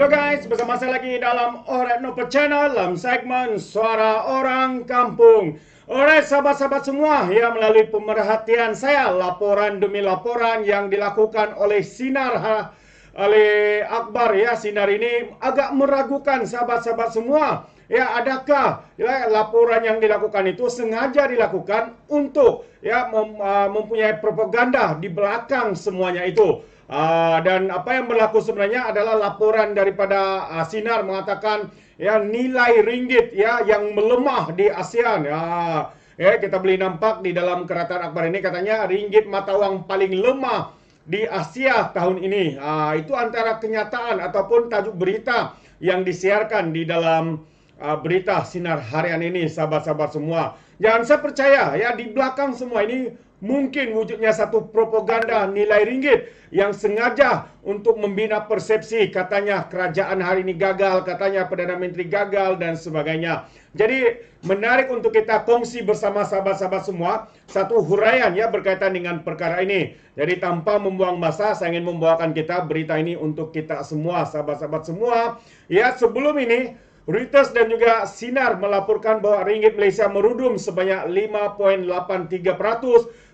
Halo guys, bersama saya lagi dalam Alright Nopo Channel dalam segmen Suara Orang Kampung. Alright sahabat-sahabat semua, ya melalui pemerhatian saya, laporan demi laporan yang dilakukan oleh oleh Akbar ya, Sinar ini agak meragukan sahabat-sahabat semua. Ya, adakah ya, laporan yang dilakukan itu sengaja dilakukan untuk ya mempunyai propaganda di belakang semuanya itu? Dan apa yang berlaku sebenarnya adalah laporan daripada Sinar mengatakan ya nilai ringgit ya yang melemah di ASEAN. Kita boleh nampak di dalam Kerataan Akbar ini katanya ringgit mata wang paling lemah di Asia tahun ini. Itu antara kenyataan ataupun tajuk berita yang disiarkan di dalam berita Sinar harian ini, sahabat-sahabat semua. Jangan saya percaya ya, di belakang semua ini mungkin wujudnya satu propaganda nilai ringgit yang sengaja untuk membina persepsi, katanya kerajaan hari ini gagal, katanya Perdana Menteri gagal dan sebagainya. Jadi menarik untuk kita kongsi bersama sahabat-sahabat semua satu huraian ya berkaitan dengan perkara ini. Jadi tanpa membuang masa, saya ingin membawakan kita berita ini untuk kita semua, sahabat-sahabat semua. Ya, sebelum ini Reuters dan juga Sinar melaporkan bahwa ringgit Malaysia merudum sebanyak 5.83%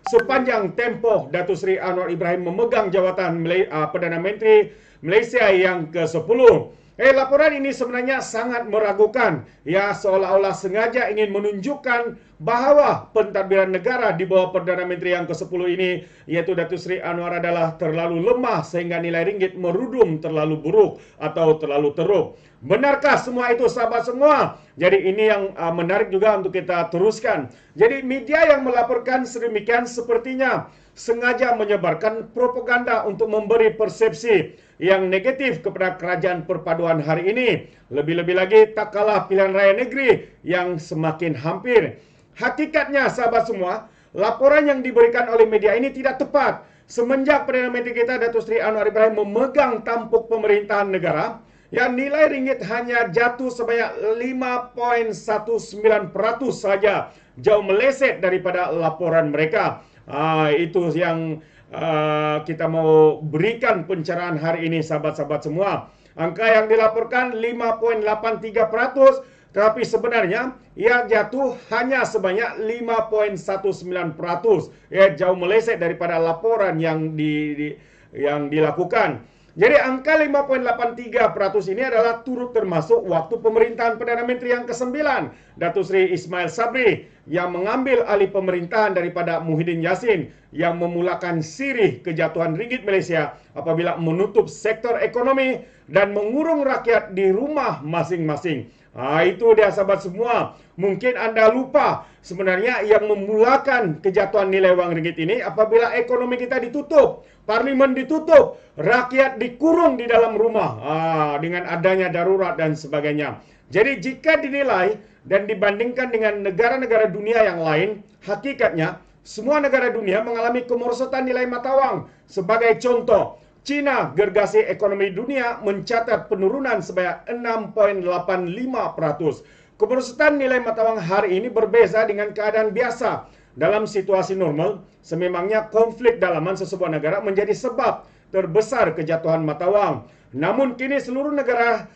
sepanjang tempoh Datuk Seri Anwar Ibrahim memegang jawatan Perdana Menteri Malaysia yang ke-10. Laporan ini sebenarnya sangat meragukan. Ya, seolah-olah sengaja ingin menunjukkan bahawa pentadbiran negara di bawah Perdana Menteri yang ke-10 ini, yaitu Datuk Seri Anwar, adalah terlalu lemah sehingga nilai ringgit merudum terlalu buruk atau terlalu teruk. Benarkah semua itu, sahabat semua? Jadi ini yang menarik juga untuk kita teruskan. Jadi media yang melaporkan sedemikian sepertinya sengaja menyebarkan propaganda untuk memberi persepsi yang negatif kepada kerajaan perpaduan hari ini. Lebih-lebih lagi tak kalah pilihan raya negeri yang semakin hampir. Hakikatnya, sahabat semua, laporan yang diberikan oleh media ini tidak tepat. Semenjak Perdana Menteri kita Datuk Seri Anwar Ibrahim memegang tampuk pemerintahan negara, yang nilai ringgit hanya jatuh sebanyak 5.19% saja, jauh meleset daripada laporan mereka. Itu yang kita mau berikan pencerahan hari ini, sahabat-sahabat semua. Angka yang dilaporkan 5.83%, tetapi sebenarnya ia jatuh hanya sebanyak 5.19%. Ya, jauh meleset daripada laporan yang dilakukan. Jadi angka 5.83% ini adalah turut termasuk waktu pemerintahan Perdana Menteri yang ke-9, Datuk Seri Ismail Sabri, yang mengambil alih pemerintahan daripada Muhyiddin Yassin, yang memulakan sirih kejatuhan ringgit Malaysia apabila menutup sektor ekonomi dan mengurung rakyat di rumah masing-masing. Itu dia, sahabat semua. Mungkin anda lupa sebenarnya yang memulakan kejatuhan nilai wang ringgit ini apabila ekonomi kita ditutup, parlimen ditutup, rakyat dikurung di dalam rumah dengan adanya darurat dan sebagainya. Jadi jika dinilai dan dibandingkan dengan negara-negara dunia yang lain, hakikatnya semua negara dunia mengalami kemerosotan nilai mata wang. Sebagai contoh, China, gergasi ekonomi dunia, mencatat penurunan sebanyak 6.85%. Kemerosotan nilai mata wang hari ini berbeza dengan keadaan biasa. Dalam situasi normal, sememangnya konflik dalaman sesebuah negara menjadi sebab terbesar kejatuhan mata wang. Namun kini seluruh negara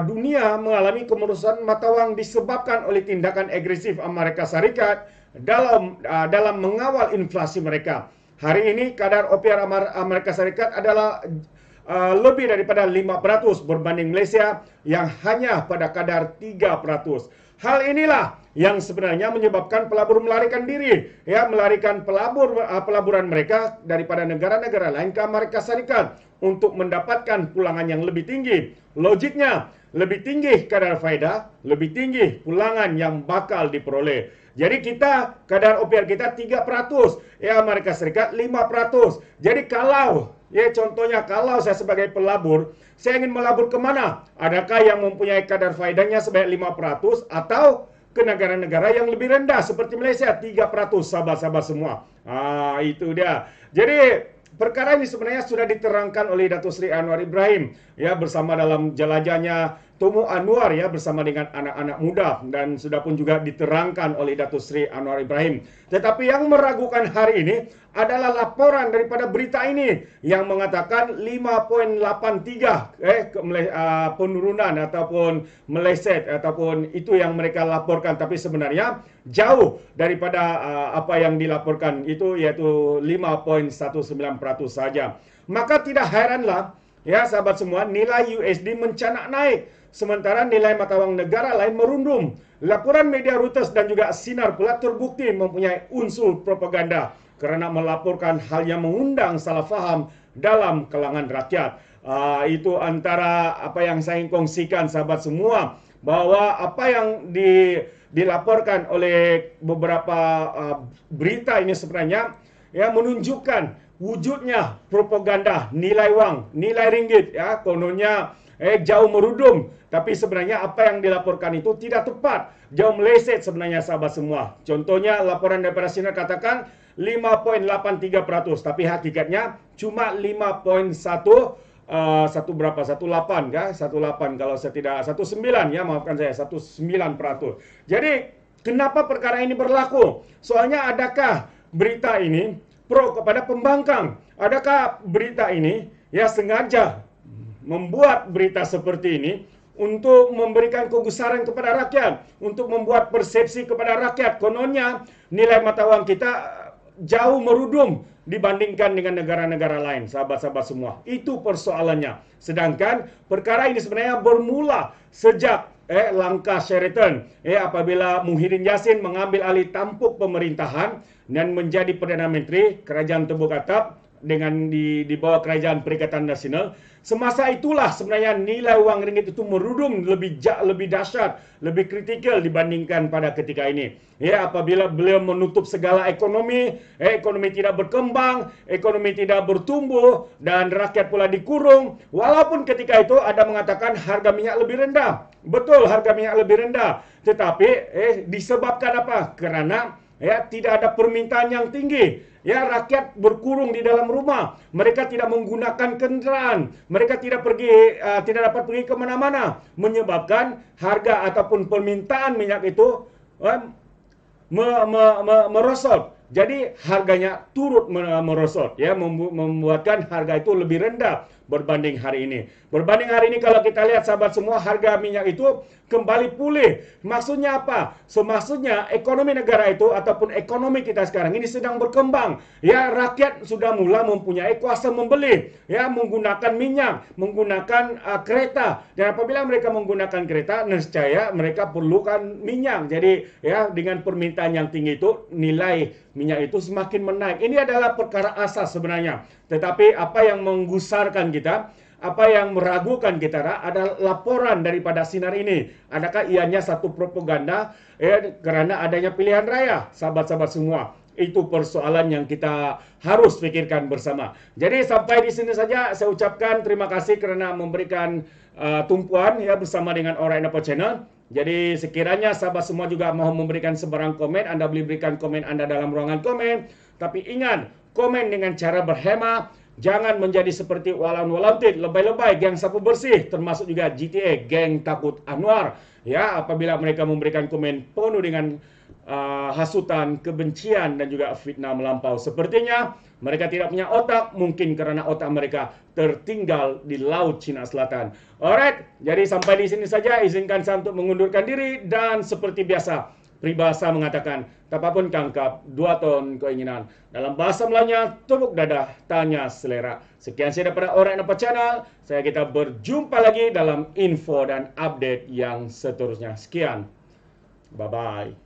dunia mengalami kemerosotan mata wang disebabkan oleh tindakan agresif Amerika Serikat dalam mengawal inflasi mereka. Hari ini kadar OPR Amerika Serikat adalah lebih daripada 5% berbanding Malaysia yang hanya pada kadar 3%. Hal inilah yang sebenarnya menyebabkan pelabur melarikan diri, ya, melarikan pelaburan mereka daripada negara-negara lain ke Amerika Serikat untuk mendapatkan pulangan yang lebih tinggi. Logiknya, lebih tinggi kadar faedah, lebih tinggi pulangan yang bakal diperoleh. Jadi kita, kadar OPR kita 3%, ya Amerika Serikat 5%. Jadi kalau, ya contohnya kalau saya sebagai pelabur, saya ingin melabur kemana? Adakah yang mempunyai kadar faedahnya sebanyak 5% atau ke negara-negara yang lebih rendah seperti Malaysia 3%, sahabat-sahabat semua. Itu dia. Jadi perkara ini sebenarnya sudah diterangkan oleh Datuk Seri Anwar Ibrahim ya bersama dalam jelajahnya Tunku Anwar ya bersama dengan anak-anak muda, dan sudah pun juga diterangkan oleh Datuk Seri Anwar Ibrahim. Tetapi yang meragukan hari ini adalah laporan daripada berita ini yang mengatakan 5.83 penurunan ataupun meleset ataupun itu yang mereka laporkan, tapi sebenarnya jauh daripada apa yang dilaporkan itu, yaitu 5.19% saja. Maka tidak heranlah ya sahabat semua, nilai USD mencanak naik sementara nilai mata wang negara lain merundum. Laporan media Reuters dan juga Sinar pula terbukti mempunyai unsur propaganda kerana melaporkan hal yang mengundang salah faham dalam kalangan rakyat. Itu antara apa yang saya kongsikan sahabat semua, bahwa apa yang dilaporkan oleh beberapa berita ini sebenarnya ya menunjukkan wujudnya propaganda nilai wang, nilai ringgit ya kononnya jauh merudum, tapi sebenarnya apa yang dilaporkan itu tidak tepat, jauh meleset sebenarnya sahabat semua. Contohnya laporan daripada Sinar katakan 5.83%, tapi hakikatnya cuma 5.1 berapa? 18 kah? 18 kalau saya tidak 19 ya, maafkan saya, 19%. Jadi kenapa perkara ini berlaku? Soalnya adakah berita ini pro kepada pembangkang? Adakah berita ini ya sengaja membuat berita seperti ini untuk memberikan kegusaran kepada rakyat, untuk membuat persepsi kepada rakyat kononnya nilai mata wang kita jauh merudum dibandingkan dengan negara-negara lain, sahabat-sahabat semua. Itu persoalannya. Sedangkan perkara ini sebenarnya bermula sejak langkah Sheraton apabila Muhyiddin Yassin mengambil alih tampuk pemerintahan dan menjadi Perdana Menteri Kerajaan Tembok Atap dengan di bawah Kerajaan Perikatan Nasional. Semasa itulah sebenarnya nilai wang ringgit itu merudum lebih dahsyat, lebih kritikal dibandingkan pada ketika ini. Ya, apabila beliau menutup segala ekonomi, ekonomi tidak berkembang, ekonomi tidak bertumbuh, dan rakyat pula dikurung. Walaupun ketika itu ada mengatakan harga minyak lebih rendah. Betul, harga minyak lebih rendah. Tetapi disebabkan apa? Karena tidak ada permintaan yang tinggi. Ya, rakyat berkurung di dalam rumah. Mereka tidak menggunakan kenderaan. Mereka tidak dapat pergi ke mana-mana, menyebabkan harga ataupun permintaan minyak itu merosot. Jadi harganya turut merosot, ya, membuatkan harga itu lebih rendah berbanding hari ini. Berbanding hari ini kalau kita lihat sahabat semua, harga minyak itu kembali pulih. Maksudnya apa? Maksudnya ekonomi negara itu ataupun ekonomi kita sekarang ini sedang berkembang. Ya, rakyat sudah mula mempunyai kuasa membeli, ya, menggunakan minyak, menggunakan kereta. Dan apabila mereka menggunakan kereta, nescaya mereka perlukan minyak. Jadi, ya, dengan permintaan yang tinggi itu nilai minyak itu semakin menaik. Ini adalah perkara asas sebenarnya. Tetapi apa yang menggusarkan kita, apa yang meragukan kita adalah laporan daripada Sinar ini. Adakah ianya satu propaganda kerana adanya pilihan raya, sahabat-sahabat semua? Itu persoalan yang kita harus pikirkan bersama. Jadi sampai di sini saja saya ucapkan terima kasih kerana memberikan tumpuan ya bersama dengan Alright Napa Channel. Jadi sekiranya sahabat semua juga mahu memberikan sebarang komen, Anda boleh berikan komen Anda dalam ruangan komen. Tapi ingat, komen dengan cara berhemah. Jangan menjadi seperti Walan-Walantit, lebay-lebay, geng sapu bersih, termasuk juga GTA, geng takut Anwar. Ya, apabila mereka memberikan komen penuh dengan hasutan, kebencian dan juga fitnah melampau. Sepertinya mereka tidak punya otak, mungkin karena otak mereka tertinggal di Laut Cina Selatan. Alright, jadi sampai di sini saja. Izinkan saya untuk mengundurkan diri dan seperti biasa, peribahasa mengatakan, tapapun tangkap, 2 ton keinginan. Dalam bahasa Melayunya, tepuk dada, tanya selera. Sekian saya daripada Alright Napa Channel. Kita berjumpa lagi dalam info dan update yang seterusnya. Sekian. Bye-bye.